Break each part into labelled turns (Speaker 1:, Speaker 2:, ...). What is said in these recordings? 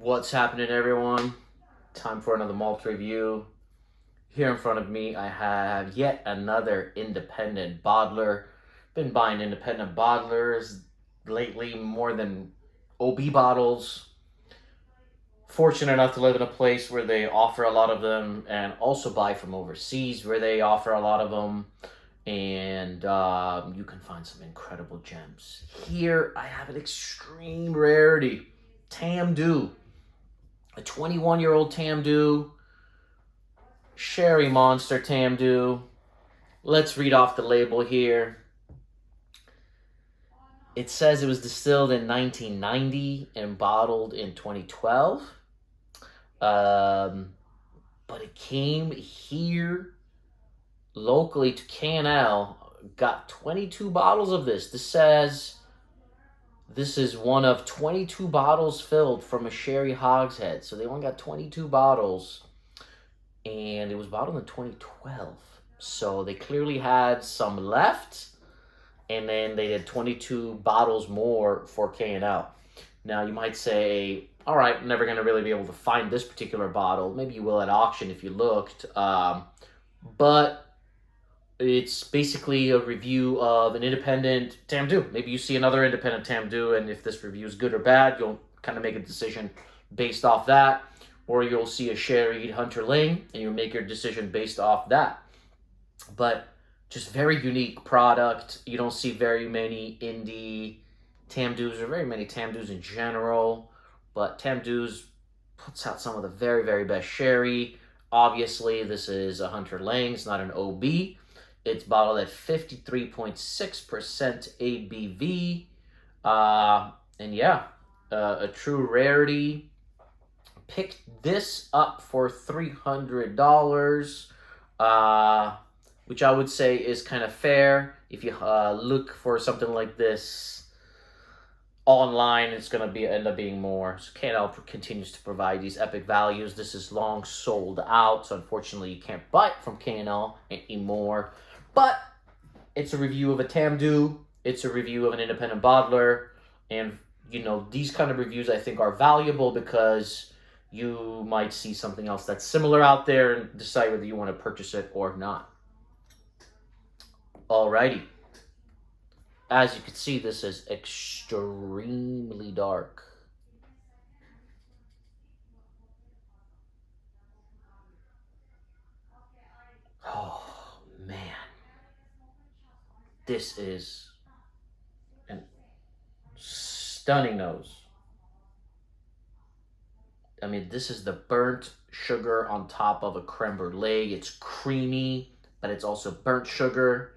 Speaker 1: What's happening, everyone? Time for another malt review. Here in front of me, I have yet another independent bottler. Been buying independent bottlers lately more than OB bottles. Fortunate enough to live in a place where they offer a lot of them, and also buy from overseas where they offer a lot of them. And you can find some incredible gems. Here, I have an extreme rarity, Tamdhu. A 21-year-old Tamdhu, Sherry Monster Tamdhu. Let's read off the label here. It says it was distilled in 1990 and bottled in 2012. But it came here locally to KNL. Got 22 bottles of this. This says this is one of 22 bottles filled from a sherry hogshead. So they only got 22 bottles. And it was bottled in 2012. So they clearly had some left. And then they did 22 bottles more for K&L. Now you might say, all right, I'm never going to really be able to find this particular bottle. Maybe you will at auction if you looked. But it's basically a review of an independent Tamdhu. Maybe you see another independent Tamdhu, and if this review is good or bad, you'll kind of make a decision based off that. Or you'll see a Sherried Hunter Laing, and you'll make your decision based off that. But just very unique product. You don't see very many indie Tamdhus, or very many Tamdhus in general. But Tamdhu's puts out some of the very, very best sherry. Obviously, this is a Hunter Laing. It's not an OB. It's bottled at 53.6% ABV. And yeah, a true rarity. Picked this up for $300, which I would say is kind of fair. If you look for something like this online, it's going to end up being more. So K&L continues to provide these epic values. This is long sold out, so unfortunately you can't buy it from K&L anymore. But it's a review of a Tamdhu. It's a review of an independent bottler. And, you know, these kind of reviews I think are valuable because you might see something else that's similar out there and decide whether you want to purchase it or not. Alrighty. As you can see, this is extremely dark. Oh, man. This is a stunning nose. I mean, this is the burnt sugar on top of a creme brulee. It's creamy, but it's also burnt sugar.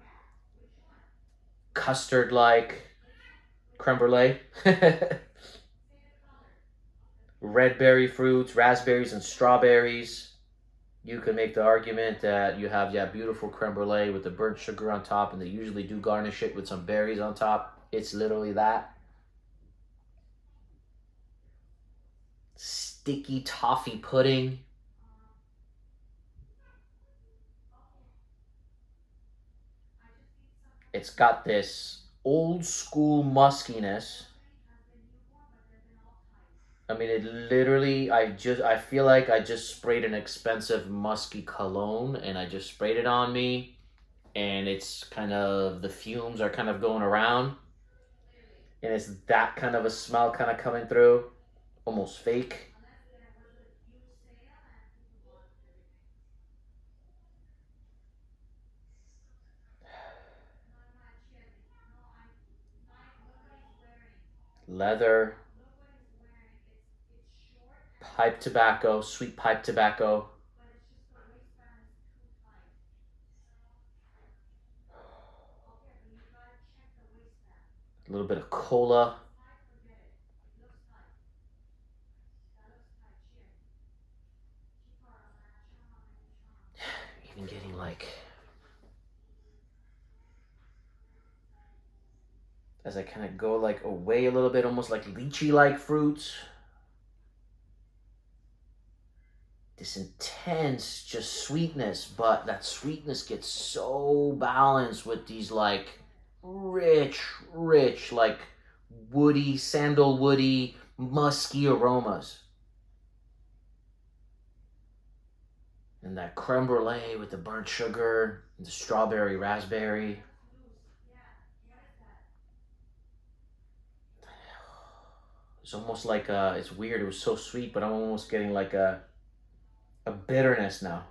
Speaker 1: Custard-like creme brulee. Red berry fruits, raspberries, and strawberries. You can make the argument that you have that beautiful creme brulee with the burnt sugar on top, and they usually do garnish it with some berries on top. It's literally that. Sticky toffee pudding. It's got this old school muskiness. I mean, it literally, I feel like I just sprayed an expensive musky cologne and I just sprayed it on me, and it's kind of, the fumes are kind of going around, and it's that kind of a smell kind of coming through, almost fake. Leather, pipe tobacco, sweet pipe tobacco. A little bit of cola. Even getting like, as I kind of go like away a little bit, almost like lychee-like fruits. This intense just sweetness, but that sweetness gets so balanced with these like rich, like woody, sandalwoody, musky aromas. And that creme brulee with the burnt sugar, and the strawberry, raspberry. It's almost like it's weird. It was so sweet, but I'm almost getting like a bitterness now.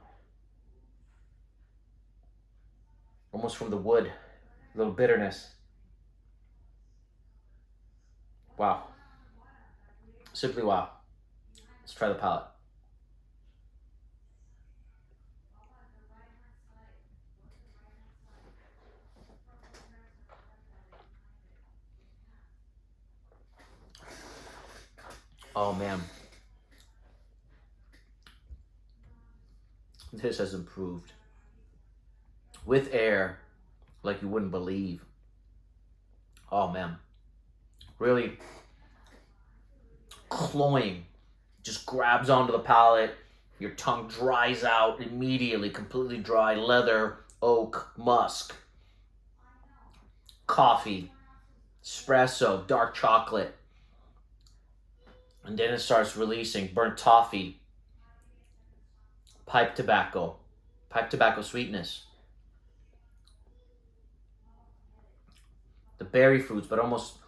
Speaker 1: Almost from the wood. A little bitterness. Wow. Simply wow. Let's try the palate. Oh man. This has improved. With air, like you wouldn't believe. Oh man. Really cloying. Just grabs onto the palate. Your tongue dries out immediately, completely dry. Leather, oak, musk, coffee, espresso, dark chocolate. And then it starts releasing burnt toffee, pipe tobacco sweetness, the berry fruits, but almost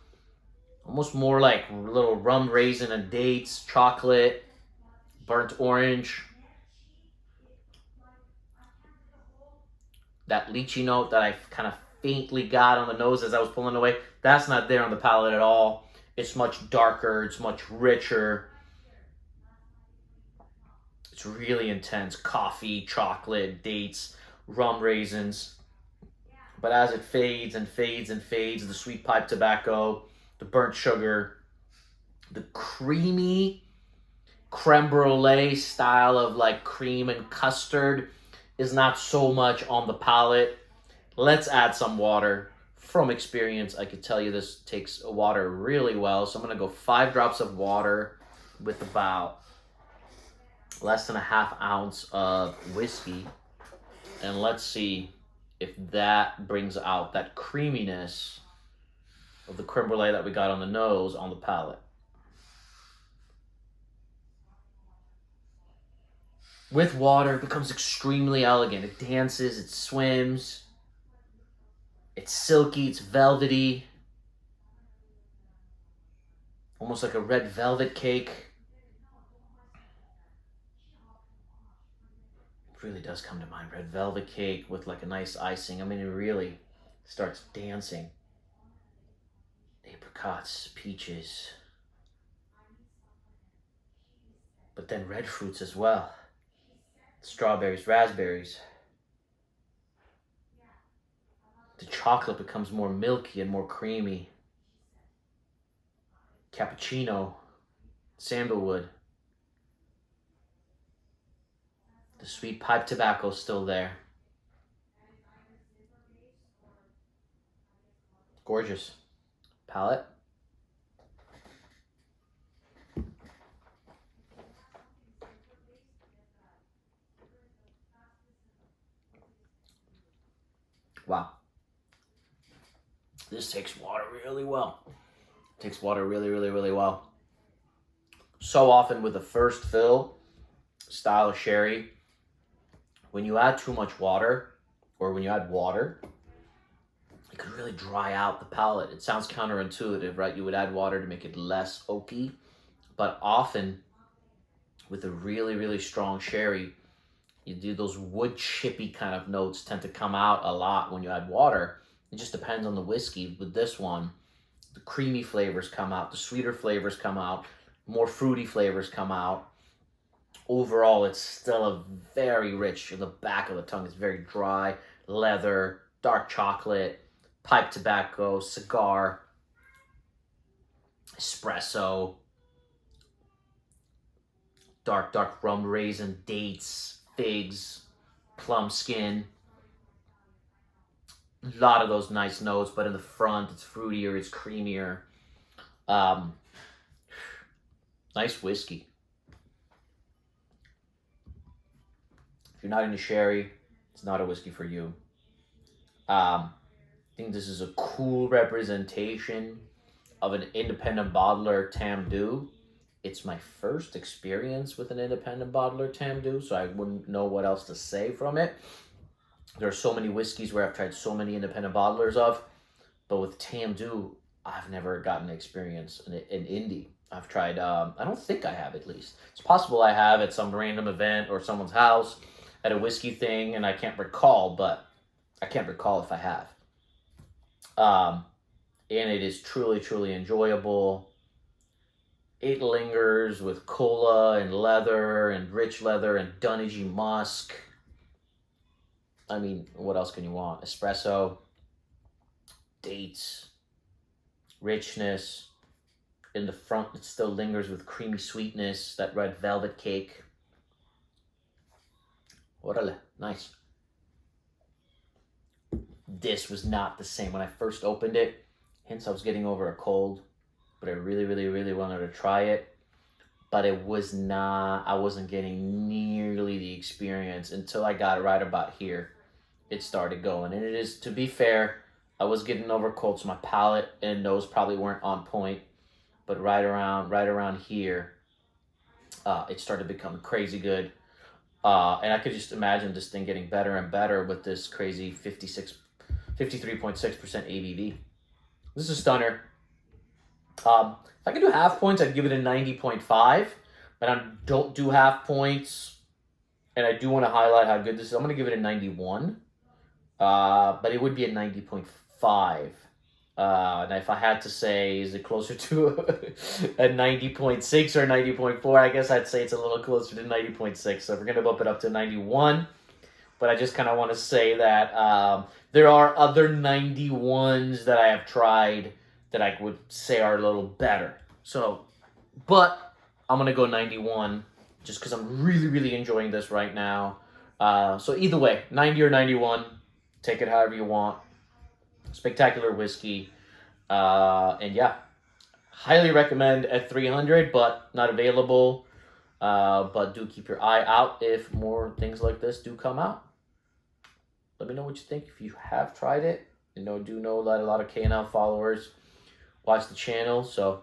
Speaker 1: more like little rum raisin and dates, chocolate, burnt orange, that lychee note that I kind of faintly got on the nose as I was pulling away. That's not there on the palate at all. It's much darker, it's much richer. It's really intense. Coffee, chocolate, dates, rum raisins. But as it fades and fades and fades, the sweet pipe tobacco, the burnt sugar, the creamy creme brulee style of like cream and custard is not so much on the palate. Let's add some water. From experience, I could tell you this takes water really well. So I'm going to go 5 drops of water with about less than a half ounce of whiskey. And let's see if that brings out that creaminess of the creme brulee that we got on the nose on the palate. With water, it becomes extremely elegant. It dances, it swims, it's silky, it's velvety, almost like a red velvet cake. It really does come to mind. Red velvet cake with like a nice icing. I mean, it really starts dancing. Apricots, peaches, but then red fruits as well. Strawberries, raspberries. The chocolate becomes more milky and more creamy. Cappuccino, sandalwood. The sweet pipe tobacco is still there. Gorgeous. Palate. Wow. This takes water really well. It takes water really, really, really well. So often with the first fill style of sherry, when you add too much water, or when you add water, it could really dry out the palate. It sounds counterintuitive, right? You would add water to make it less oaky, but often with a really, really strong sherry, you do those wood chippy kind of notes tend to come out a lot when you add water. It just depends on the whiskey. With this one, the creamy flavors come out, the sweeter flavors come out, more fruity flavors come out. Overall, it's still a very rich, in the back of the tongue, it's very dry, leather, dark chocolate, pipe tobacco, cigar, espresso, dark rum raisin, dates, figs, plum skin. A lot of those nice notes, but in the front, it's fruitier, it's creamier. Nice whiskey. If you're not into sherry, it's not a whiskey for you. I think this is a cool representation of an independent bottler, Tamdhu. It's my first experience with an independent bottler Tamdhu, so I wouldn't know what else to say from it. There are so many whiskeys where I've tried so many independent bottlers of, but with Tamdhu, I've never gotten experience in indie. I've tried, I don't think I have at least. It's possible I have at some random event or someone's house at a whiskey thing, and I can't recall, but I can't recall if I have. And it is truly, truly enjoyable. It lingers with cola and leather and rich leather and Dunagee musk. I mean, what else can you want? Espresso, dates, richness. In the front, it still lingers with creamy sweetness, that red velvet cake. Orale, nice. This was not the same when I first opened it. Hence, I was getting over a cold, but I really, really, really wanted to try it. But it was not, I wasn't getting nearly the experience until I got it right about here. It started going. And it is, to be fair, I was getting over cold, so my palate and nose probably weren't on point. But right around here, it started becoming crazy good. And I could just imagine this thing getting better and better with this crazy 53.6% ABV. This is a stunner. If I could do half points, I'd give it a 90.5. But I don't do half points. And I do want to highlight how good this is. I'm going to give it a 91. But it would be a 90.5. And if I had to say, is it closer to a 90.6 or 90.4? I guess I'd say it's a little closer to 90.6. So we're going to bump it up to 91. But I just kind of want to say that there are other 91s that I have tried that I would say are a little better. So, but I'm going to go 91 just because I'm really, really enjoying this right now. So either way, 90 or 91, take it however you want. Spectacular whiskey. And yeah, highly recommend at 300, but not available. But do keep your eye out if more things like this do come out. Let me know what you think if you have tried it. Do know that a lot of K&L followers watch the channel, so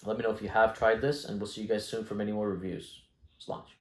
Speaker 1: let me know if you have tried this, and we'll see you guys soon for many more reviews. Launch.